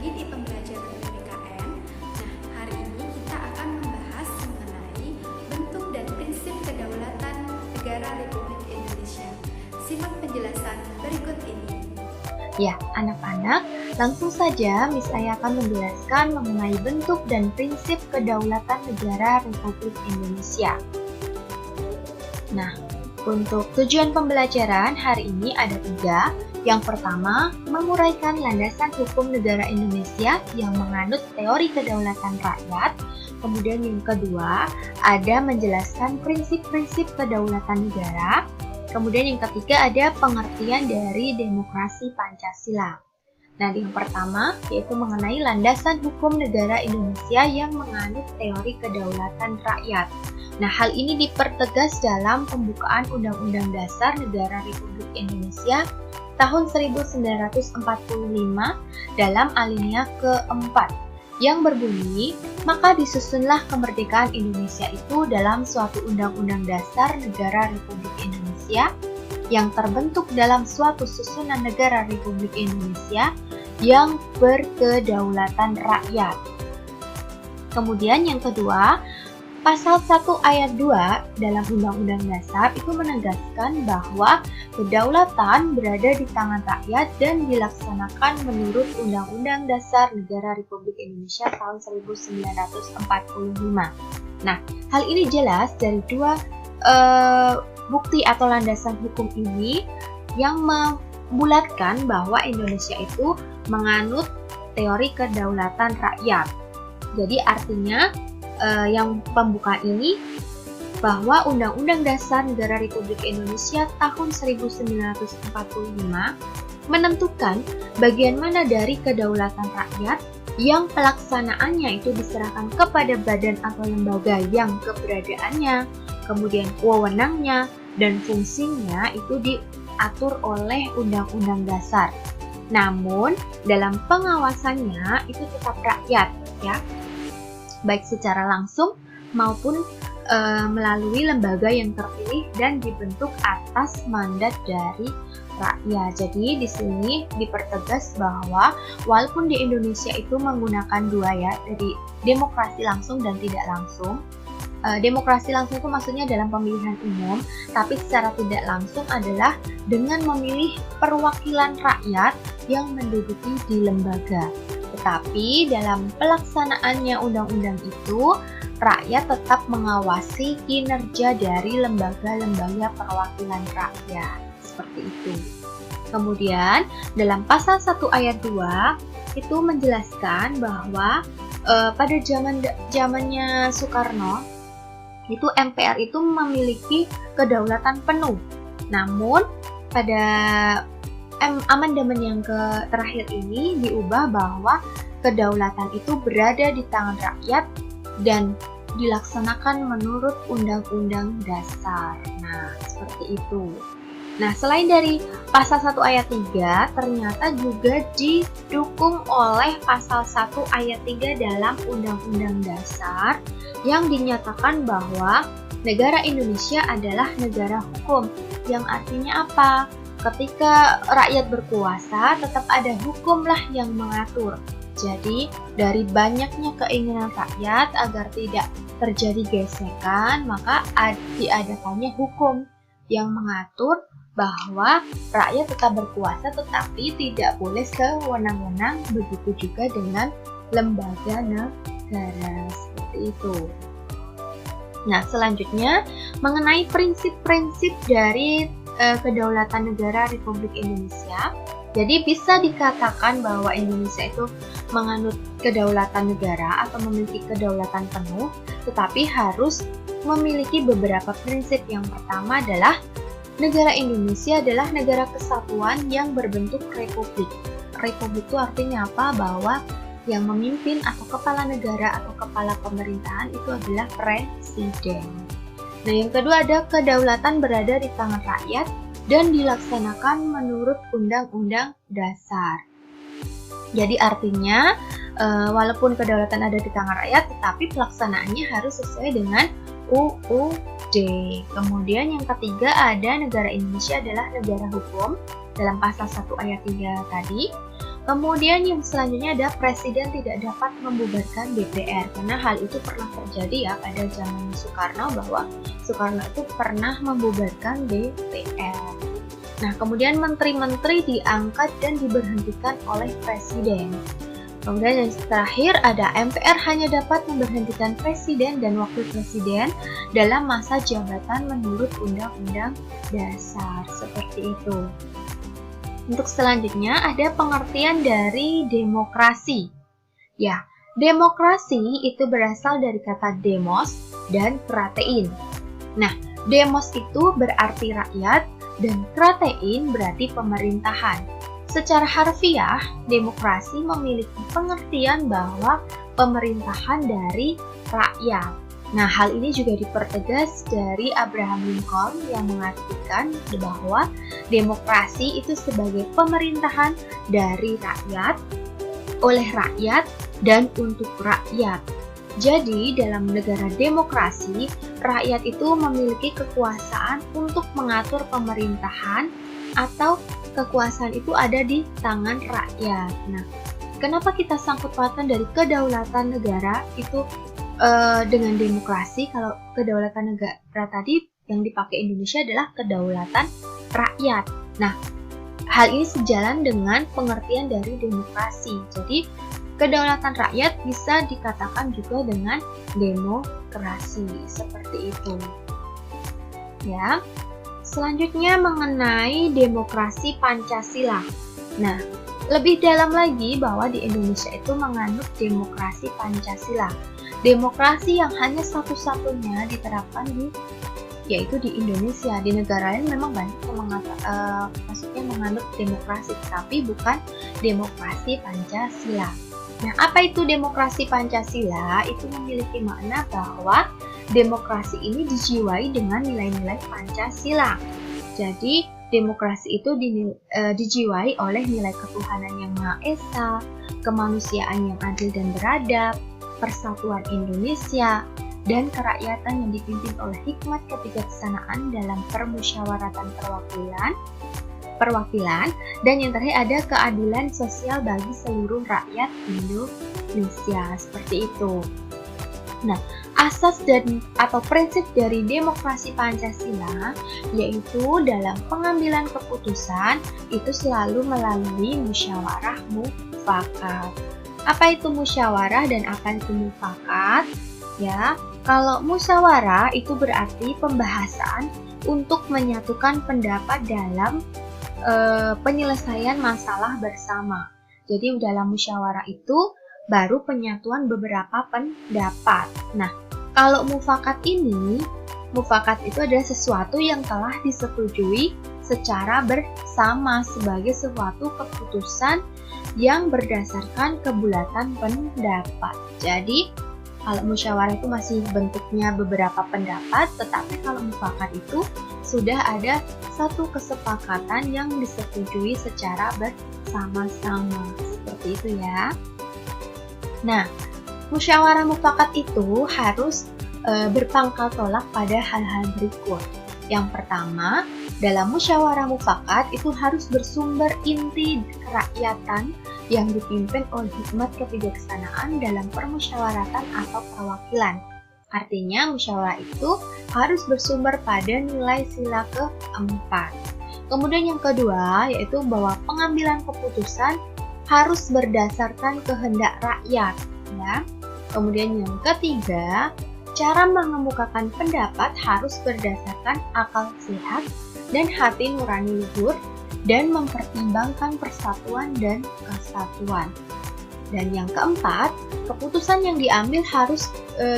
lagi di pembelajaran PPKN. Nah, hari ini kita akan membahas mengenai bentuk dan prinsip kedaulatan negara Republik Indonesia. Simak penjelasan berikut ini. Ya, anak-anak, langsung saja Miss Aya akan menjelaskan mengenai bentuk dan prinsip kedaulatan negara Republik Indonesia. Nah, untuk tujuan pembelajaran hari ini ada 3. Yang pertama, menguraikan landasan hukum negara Indonesia yang menganut teori kedaulatan rakyat. Kemudian yang kedua, ada menjelaskan prinsip-prinsip kedaulatan negara. Kemudian yang ketiga ada pengertian dari demokrasi Pancasila. Nah, yang pertama yaitu mengenai landasan hukum negara Indonesia yang menganut teori kedaulatan rakyat. Nah, hal ini dipertegas dalam pembukaan Undang-Undang Dasar Negara Republik Indonesia tahun 1945 dalam alinea keempat yang berbunyi, maka disusunlah kemerdekaan Indonesia itu dalam suatu Undang-Undang Dasar Negara Republik Indonesia yang terbentuk dalam suatu susunan negara Republik Indonesia yang berkedaulatan rakyat. Kemudian yang kedua, Pasal 1 ayat 2 dalam Undang-Undang Dasar itu menegaskan bahwa kedaulatan berada di tangan rakyat dan dilaksanakan menurut Undang-Undang Dasar Negara Republik Indonesia tahun 1945. Nah, hal ini jelas dari 2 bukti atau landasan hukum ini yang membulatkan bahwa Indonesia itu menganut teori kedaulatan rakyat. Jadi artinya yang pembukaan ini bahwa Undang-Undang Dasar Negara Republik Indonesia tahun 1945 menentukan bagian mana dari kedaulatan rakyat yang pelaksanaannya itu diserahkan kepada badan atau lembaga yang keberadaannya, kemudian wewenangnya dan fungsinya itu diatur oleh Undang-Undang Dasar. Namun dalam pengawasannya itu tetap rakyat, ya. Baik secara langsung maupun melalui lembaga yang terpilih dan dibentuk atas mandat dari rakyat. Jadi di sini dipertegas bahwa walaupun di Indonesia itu menggunakan 2 ya, dari demokrasi langsung dan tidak langsung. Demokrasi langsung itu maksudnya dalam pemilihan umum, tapi secara tidak langsung adalah dengan memilih perwakilan rakyat yang menduduki di lembaga. Tetapi dalam pelaksanaannya undang-undang itu, rakyat tetap mengawasi kinerja dari lembaga-lembaga perwakilan rakyat. Seperti itu. Kemudian, dalam pasal 1 ayat 2, itu menjelaskan bahwa pada zamannya Soekarno, itu MPR itu memiliki kedaulatan penuh. Namun, pada amandemen yang terakhir ini diubah bahwa kedaulatan itu berada di tangan rakyat dan dilaksanakan menurut Undang-Undang Dasar. Nah, seperti itu. Nah, selain dari pasal 1 ayat 3, ternyata juga didukung oleh pasal 1 ayat 3 dalam Undang-Undang Dasar yang dinyatakan bahwa negara Indonesia adalah negara hukum. Yang artinya apa? Ketika rakyat berkuasa, tetap ada hukumlah yang mengatur. Jadi, dari banyaknya keinginan rakyat agar tidak terjadi gesekan, maka diadakannya hukum yang mengatur bahwa rakyat tetap berkuasa tetapi tidak boleh sewenang-wenang, begitu juga dengan lembaga negara, seperti itu. Nah, selanjutnya mengenai prinsip-prinsip dari kedaulatan negara Republik Indonesia. Jadi bisa dikatakan bahwa Indonesia itu menganut kedaulatan negara atau memiliki kedaulatan penuh, tetapi harus memiliki beberapa prinsip. Yang pertama adalah negara Indonesia adalah negara kesatuan yang berbentuk republik. Republik itu artinya apa? Bahwa yang memimpin atau kepala negara atau kepala pemerintahan itu adalah presiden. Nah, yang kedua ada kedaulatan berada di tangan rakyat dan dilaksanakan menurut Undang-Undang Dasar. Jadi artinya walaupun kedaulatan ada di tangan rakyat, tetapi pelaksanaannya harus sesuai dengan UUD. Kemudian yang ketiga ada negara Indonesia adalah negara hukum dalam pasal 1 ayat 3 tadi. Kemudian yang selanjutnya ada presiden tidak dapat membubarkan DPR, karena hal itu pernah terjadi ya pada zaman Soekarno, bahwa Soekarno itu pernah membubarkan DPR. Nah, kemudian menteri-menteri diangkat dan diberhentikan oleh presiden. Kemudian yang terakhir ada MPR hanya dapat memberhentikan presiden dan wakil presiden dalam masa jabatan menurut Undang-Undang Dasar, seperti itu. Untuk selanjutnya ada pengertian dari demokrasi. Ya, demokrasi itu berasal dari kata demos dan kratein. Nah, demos itu berarti rakyat dan kratein berarti pemerintahan. Secara harfiah, demokrasi memiliki pengertian bahwa pemerintahan dari rakyat. Nah, hal ini juga dipertegas dari Abraham Lincoln yang mengatakan bahwa demokrasi itu sebagai pemerintahan dari rakyat, oleh rakyat, dan untuk rakyat. Jadi, dalam negara demokrasi, rakyat itu memiliki kekuasaan untuk mengatur pemerintahan atau kekuasaan itu ada di tangan rakyat. Nah, kenapa kita sangkut pautan dari kedaulatan negara itu dengan demokrasi? Kalau kedaulatan negara tadi yang dipakai Indonesia adalah kedaulatan rakyat. Nah, hal ini sejalan dengan pengertian dari demokrasi. Jadi, kedaulatan rakyat bisa dikatakan juga dengan demokrasi, seperti itu. Ya. Selanjutnya mengenai demokrasi Pancasila. Nah, lebih dalam lagi bahwa di Indonesia itu menganut demokrasi Pancasila. Demokrasi yang hanya satu-satunya diterapkan yaitu di Indonesia. Di negara lain memang banyak yang menganut demokrasi, tapi bukan demokrasi Pancasila. Nah, apa itu demokrasi Pancasila? Itu memiliki makna bahwa demokrasi ini dijiwai dengan nilai-nilai Pancasila. Jadi, demokrasi itu dijiwai oleh nilai ketuhanan yang Maha Esa, kemanusiaan yang adil dan beradab, persatuan Indonesia, dan kerakyatan yang dipimpin oleh hikmat kebijaksanaan dalam permusyawaratan perwakilan, dan yang terakhir ada keadilan sosial bagi seluruh rakyat Indonesia, seperti itu. Nah, asas atau prinsip dari demokrasi Pancasila yaitu dalam pengambilan keputusan itu selalu melalui musyawarah mufakat. Apa itu musyawarah dan apa itu mufakat? Ya, kalau musyawarah itu berarti pembahasan untuk menyatukan pendapat dalam penyelesaian masalah bersama. Jadi dalam musyawarah itu baru penyatuan beberapa pendapat. Nah, kalau mufakat itu adalah sesuatu yang telah disetujui secara bersama sebagai suatu keputusan yang berdasarkan kebulatan pendapat. Jadi, kalau musyawarah itu masih bentuknya beberapa pendapat, tetapi kalau mufakat itu sudah ada satu kesepakatan yang disetujui secara bersama-sama. Seperti itu ya. Nah, musyawarah mufakat itu harus berpangkal tolak pada hal-hal berikut. Yang pertama, dalam musyawarah mufakat itu harus bersumber inti kerakyatan yang dipimpin oleh hikmat kebijaksanaan dalam permusyawaratan atau perwakilan. Artinya, musyawarah itu harus bersumber pada nilai sila keempat. Kemudian yang kedua, yaitu bahwa pengambilan keputusan harus berdasarkan kehendak rakyat. Ya. Kemudian yang ketiga, cara mengemukakan pendapat harus berdasarkan akal sehat dan hati nurani luhur dan mempertimbangkan persatuan dan kesatuan. Dan yang keempat, keputusan yang diambil harus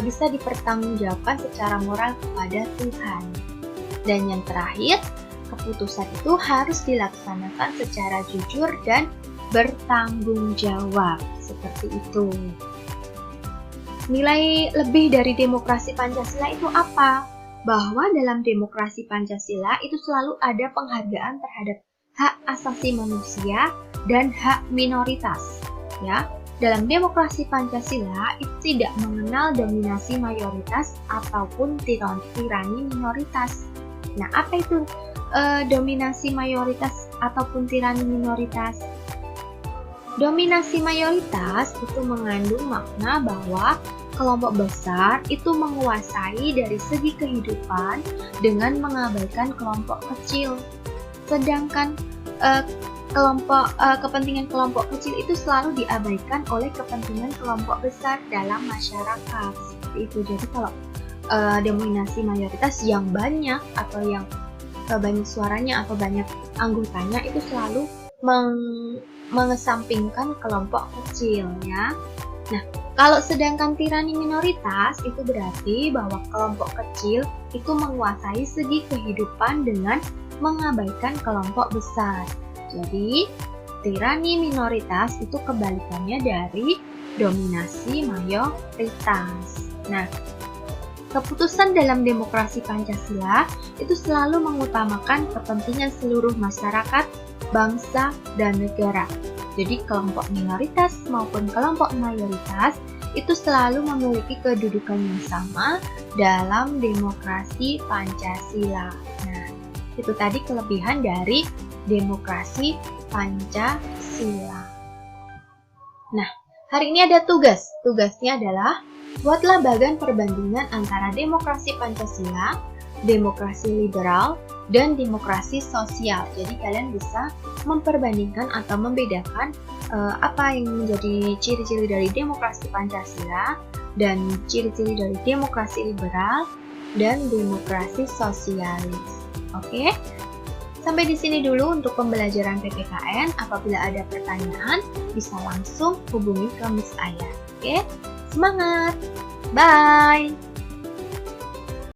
bisa dipertanggungjawabkan secara moral kepada Tuhan. Dan yang terakhir, keputusan itu harus dilaksanakan secara jujur dan bertanggung jawab. Seperti itu. Nilai lebih dari demokrasi Pancasila itu apa? Bahwa dalam demokrasi Pancasila itu selalu ada penghargaan terhadap hak asasi manusia dan hak minoritas. Ya, dalam demokrasi Pancasila itu tidak mengenal dominasi mayoritas ataupun tirani minoritas. Nah, apa itu dominasi mayoritas ataupun tirani minoritas? Dominasi mayoritas itu mengandung makna bahwa kelompok besar itu menguasai dari segi kehidupan dengan mengabaikan kelompok kecil. Sedangkan kepentingan kelompok kecil itu selalu diabaikan oleh kepentingan kelompok besar dalam masyarakat. Seperti itu. Jadi kalau dominasi mayoritas yang banyak atau yang banyak suaranya atau banyak anggotanya itu selalu mengesampingkan kelompok kecil ya. Nah, kalau sedangkan tirani minoritas itu berarti bahwa kelompok kecil itu menguasai segi kehidupan dengan mengabaikan kelompok besar. Jadi, tirani minoritas itu kebalikannya dari dominasi mayoritas. Nah, keputusan dalam demokrasi Pancasila itu selalu mengutamakan kepentingan seluruh masyarakat, bangsa, dan negara. Jadi kelompok minoritas maupun kelompok mayoritas itu selalu memiliki kedudukan yang sama dalam demokrasi Pancasila. Nah, itu tadi kelebihan dari demokrasi Pancasila. Nah, hari ini ada tugas. Tugasnya adalah buatlah bagan perbandingan antara demokrasi Pancasila, demokrasi liberal, dan demokrasi sosial. Jadi kalian bisa memperbandingkan atau membedakan apa yang menjadi ciri-ciri dari demokrasi Pancasila dan ciri-ciri dari demokrasi liberal dan demokrasi sosialis. Oke? Sampai di sini dulu untuk pembelajaran PPKN. Apabila ada pertanyaan, bisa langsung hubungi ke Miss Aya. Oke? Semangat! Bye!